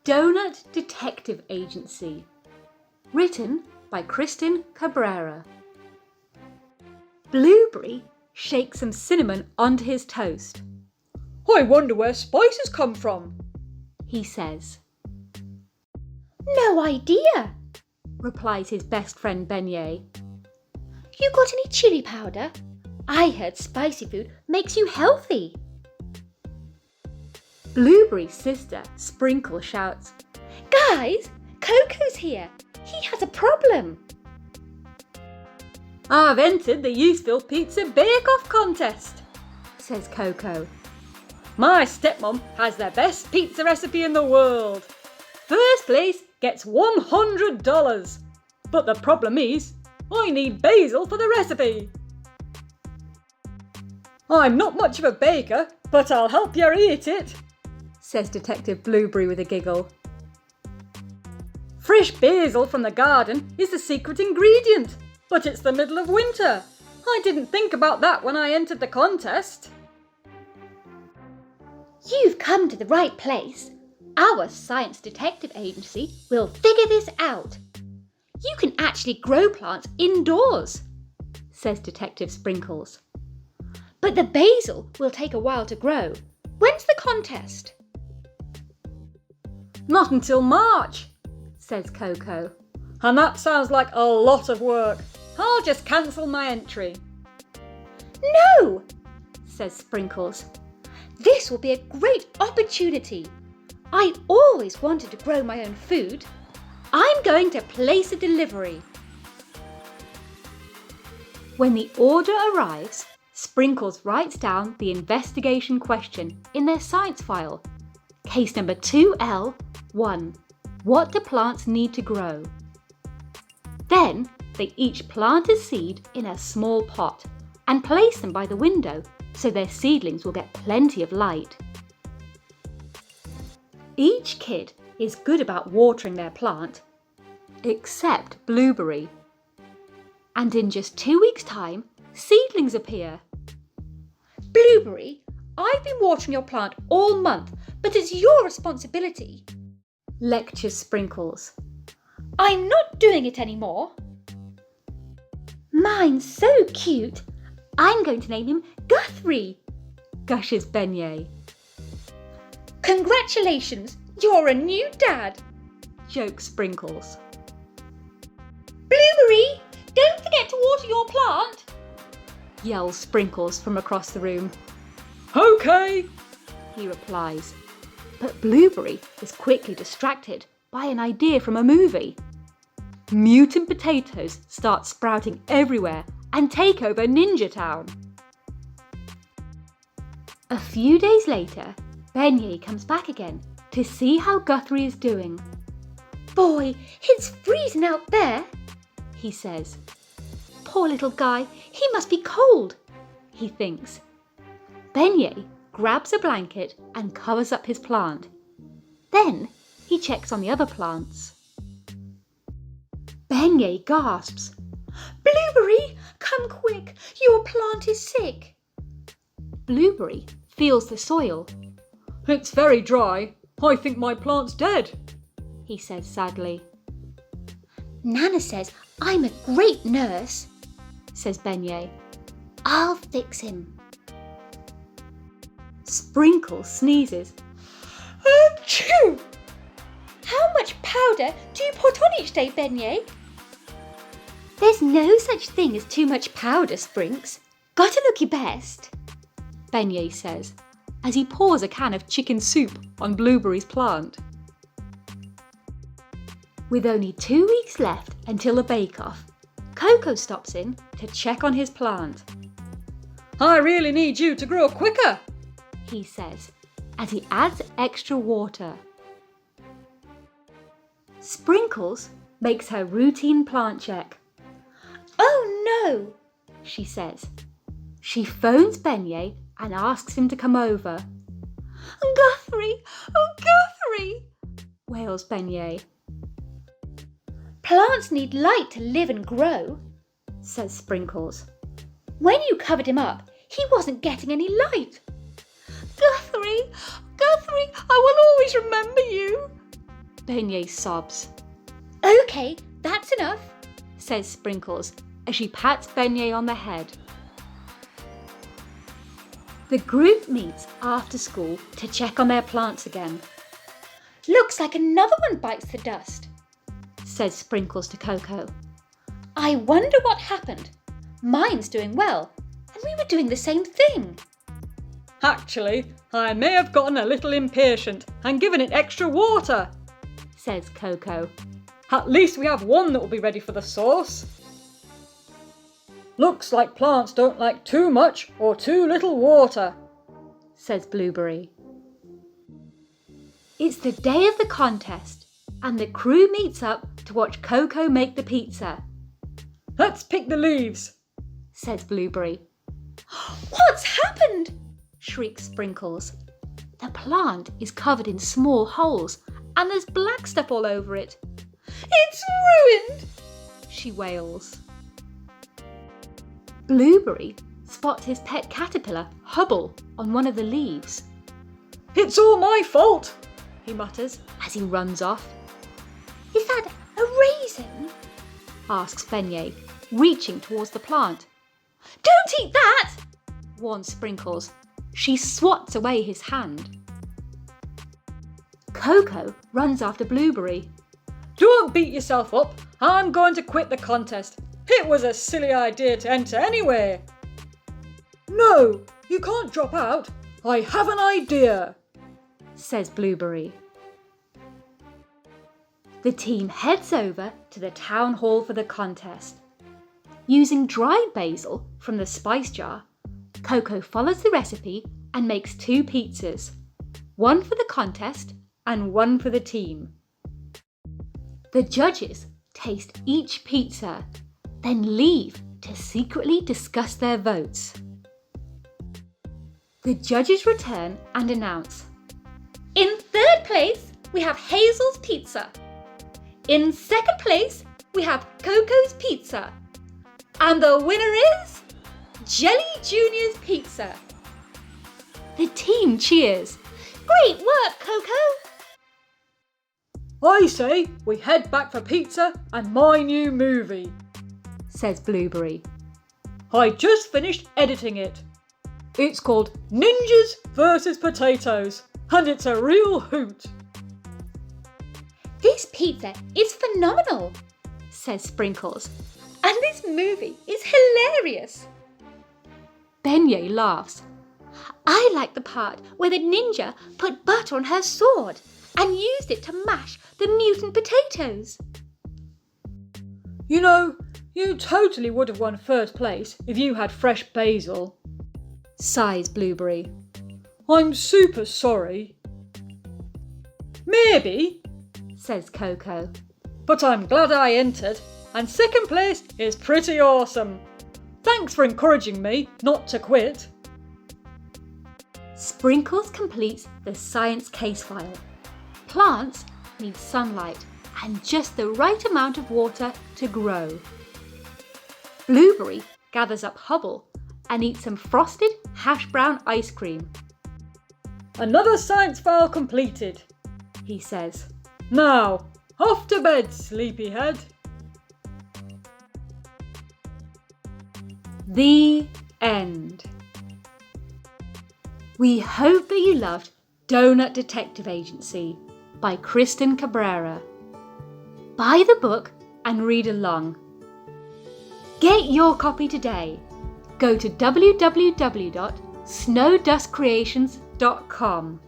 Donut Detective Agency. Written by Kristin Cabrera. Blueberry shakes some cinnamon onto his toast. I wonder where spices come from, he says. No idea, replies his best friend Beignet. You got any chili powder? I heard spicy food makes you healthy. Blueberry's sister Sprinkle shouts, Guys, Coco's here. He has a problem. I've entered the Youthville Pizza Bake-Off contest, says Coco. My stepmom has the best pizza recipe in the world. First place gets $100. But the problem is, I need basil for the recipe. I'm not much of a baker, but I'll help you eat it, says Detective Blueberry with a giggle. Fresh basil from the garden is the secret ingredient, but it's the middle of winter. I didn't think about that when I entered the contest. You've come to the right place. Our science detective agency will figure this out. You can actually grow plants indoors, says Detective Sprinkles. But the basil will take a while to grow. When's the contest? Not until March, says Coco. And that sounds like a lot of work. I'll just cancel my entry. No, says Sprinkles. This will be a great opportunity. I always wanted to grow my own food. I'm going to place a delivery. When the order arrives, Sprinkles writes down the investigation question in their science file. Case number 2L1. What do plants need to grow? Then they each plant a seed in a small pot and place them by the window so their seedlings will get plenty of light. Each kid is good about watering their plant, except Blueberry. And in just 2 weeks' time, seedlings appear. Blueberry, I've been watering your plant all month, but it's your responsibility, lectures Sprinkles. I'm not doing it anymore. Mine's so cute. I'm going to name him Guthrie, gushes Beignet. Congratulations, you're a new dad, jokes Sprinkles. Blueberry, don't forget to water your plant, yells Sprinkles from across the room. Okay, he replies. But Blueberry is quickly distracted by an idea from a movie. Mutant potatoes start sprouting everywhere and take over Ninja Town. A few days later, Beignet comes back again to see how Guthrie is doing. Boy, it's freezing out there, he says. Poor little guy, he must be cold, he thinks. Beignet grabs a blanket and covers up his plant. Then he checks on the other plants. Beignet gasps. Blueberry, come quick, your plant is sick. Blueberry feels the soil. It's very dry. I think my plant's dead, he says sadly. Nana says I'm a great nurse, says Beignet. I'll fix him. Sprinkles sneezes. Achoo! How much powder do you put on each day, Beignet? There's no such thing as too much powder, Sprinks. Gotta look your best, Beignet says, as he pours a can of chicken soup on Blueberry's plant. With only 2 weeks left until the bake-off, Coco stops in to check on his plant. I really need you to grow quicker, he says, as he adds extra water. Sprinkles makes her routine plant check. Oh no, she says. She phones Beignet and asks him to come over. Guthrie, oh Guthrie, wails Beignet. Plants need light to live and grow, says Sprinkles. When you covered him up, he wasn't getting any light. Guthrie, Guthrie, I will always remember you, Beignet sobs. Okay, that's enough, Says Sprinkles as she pats Beignet on the head. The group meets after school to check on their plants again. Looks like another one bites the dust, Says Sprinkles to Coco. I wonder what happened. Mine's doing well, and we were doing the same thing. Actually, I may have gotten a little impatient and given it extra water, Says Coco. At least we have one that will be ready for the sauce. Looks like plants don't like too much or too little water, Says Blueberry. It's the day of the contest, and the crew meets up to watch Coco make the pizza, Let's pick the leaves. Says Blueberry. What's happened? Shrieks Sprinkles. The plant is covered in small holes, and there's black stuff all over it. It's ruined, She wails. Blueberry spots his pet caterpillar, Hubble, on one of the leaves. It's all my fault, he mutters. As he runs off, Is that a raisin? asks Beignet, reaching towards the plant. Don't eat that! Warns Sprinkles. She swats away his hand. Coco runs after Blueberry. Don't beat yourself up. I'm going to quit the contest. It was a silly idea to enter anyway. No, you can't drop out. I have an idea, Says Blueberry. The team heads over to the town hall for the contest. Using dried basil from the spice jar, Coco follows the recipe and makes 2 pizzas, one for the contest and one for the team. The judges taste each pizza, then leave to secretly discuss their votes. The judges return and announce, In third place, we have Hazel's pizza. In second place, we have Coco's pizza. And the winner is Jelly Junior's pizza. the team cheers. Great work, Coco! I say we head back for pizza and my new movie. Says Blueberry. I just finished editing it. It's called Ninjas vs. Potatoes, and it's a real hoot. This pizza is phenomenal. Says Sprinkles. And this movie is hilarious. Beignet laughs. I like the part where the ninja put butter on her sword and used it to mash the mutant potatoes. You know, you totally would have won first place if you had fresh basil. Sighs Blueberry. I'm super sorry. Maybe, Says Coco. but I'm glad I entered, and second place is pretty awesome. Thanks for encouraging me not to quit. Sprinkles completes the science case file. Plants need sunlight and just the right amount of water to grow. Blueberry gathers up Hubble and eats some frosted hash brown ice cream. Another science file completed, He says. Now, off to bed, sleepyhead. The end. We hope that you loved Donut Detective Agency by Kristin Cabrera. Buy the book and read along. Get your copy today. Go to www.snowdustcreations.com.